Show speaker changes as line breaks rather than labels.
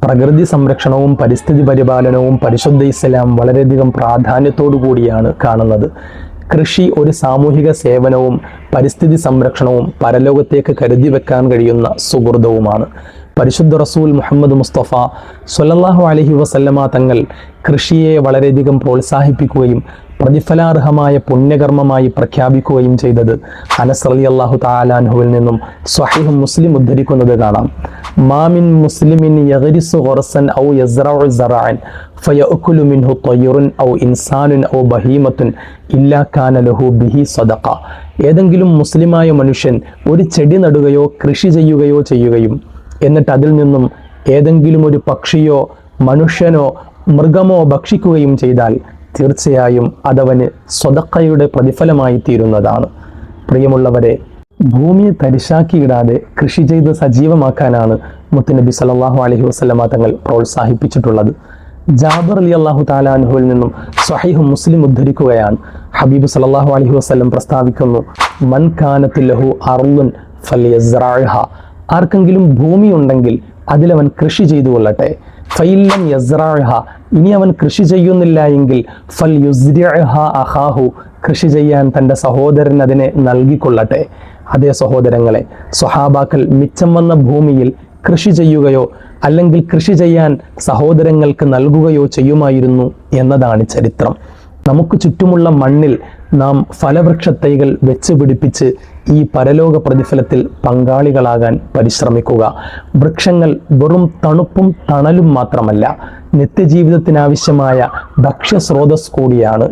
പ്രകൃതി സംരക്ഷണവും പരിസ്ഥിതി പരിപാലനവും പരിശുദ്ധ ഇസ്ലാം വളരെയധികം പ്രാധാന്യത്തോടു കൂടിയാണ് കാണുന്നത്. കൃഷി ഒരു സാമൂഹിക സേവനവും പരിസ്ഥിതി സംരക്ഷണവും പരലോകത്തേക്ക് കരുതി വെക്കാൻ കഴിയുന്ന സുഹൃതവുമാണ്. പരിശുദ്ധ റസൂൽ മുഹമ്മദ് മുസ്തഫ സ്വല്ലല്ലാഹു അലൈഹി വസല്ലമ തങ്ങൾ കൃഷിയെ വളരെയധികം പ്രോത്സാഹിപ്പിക്കുകയും പ്രതിഫലാർഹമായ പുണ്യകർമ്മമായി പ്രഖ്യാപിക്കുകയും ചെയ്തത് അനസ് റളിയല്ലാഹു തആല അൻഹുവിൽ നിന്നും സ്വഹീഹ് മുസ്ലിം ഉദ്ധരിക്കുന്നത് കാണാം. മാമിൻ മുസ്ലിമിൻ യഗ്രിസു ഖർസൻ ഔ യസ്റഉ സറഅൻ ഫയഅകുലു മിൻഹു തയ്റുൻ ഔ ഇൻസാനുൻ ഔ ബഹീമത്തുൻ ഇല്ലാ കാന ലഹു ബിഹി സദഖ. ഏതെങ്കിലും മുസ്ലിമായ മനുഷ്യൻ ഒരു ചെടി നടുകയോ കൃഷി ചെയ്യുകയും എന്നിട്ട് അതിൽ നിന്നും ഏതെങ്കിലും ഒരു പക്ഷിയോ മനുഷ്യനോ മൃഗമോ ഭക്ഷിക്കുകയും ചെയ്താൽ തീർച്ചയായും അതവന് സ്വതക്കയുടെ പ്രതിഫലമായി തീരുന്നതാണ്. പ്രിയമുള്ളവരെ, ഭൂമിയെ തരിശാക്കിയിടാതെ കൃഷി ചെയ്ത് സജീവമാക്കാനാണ് മുത്തുനബി സല്ലല്ലാഹു അലൈഹി വസല്ലമ തങ്ങൾ പ്രോത്സാഹിപ്പിച്ചിട്ടുള്ളത്. ജാബിർ റളിയല്ലാഹു തആല അൻഹുവിൽ നിന്നും സ്വഹീഹ് മുസ്ലിം ഉദ്ധരിക്കുകയാണ്. ഹബീബ് സല്ലല്ലാഹു അലൈഹി വസല്ലം പ്രസ്താവിക്കുന്നു, മൻ കാനത്ത് ലഹു അർളുൻ ഫൽയസ്റഅഹ. ആർക്കെങ്കിലും ഭൂമി ഉണ്ടെങ്കിൽ അതിലവൻ കൃഷി ചെയ്തു കൊള്ളട്ടെ. ഫൈലം യസ്റഅഹ, ഇനി അവൻ കൃഷി ചെയ്യുന്നില്ല എങ്കിൽ ഫൽ യുസ്രിഅഹ അഖാഹു, കൃഷി ചെയ്യാൻ തൻ്റെ സഹോദരൻ അതിനെ നൽകിക്കൊള്ളട്ടെ. അതേ സഹോദരങ്ങളെ, സ്വഹാബാക്കൾ മിച്ചം വന്ന ഭൂമിയിൽ കൃഷി ചെയ്യുകയോ അല്ലെങ്കിൽ കൃഷി ചെയ്യാൻ സഹോദരങ്ങൾക്ക് നൽകുകയോ ചെയ്യുമായിരുന്നു എന്നതാണ് ചരിത്രം. നമുക്ക് ചുറ്റുമുള്ള മണ്ണിൽ നാം ഫലവൃക്ഷത്തൈകൾ വെച്ച് പിടിപ്പിച്ച് ഈ പരലോക പ്രതിഫലത്തിൽ പങ്കാളികളാകാൻ പരിശ്രമിക്കുക. വൃക്ഷങ്ങൾ വെറും തണുപ്പും തണലും മാത്രമല്ല, നിത്യജീവിതത്തിനാവശ്യമായ ഭക്ഷ്യസ്രോതസ് കൂടിയാണ്.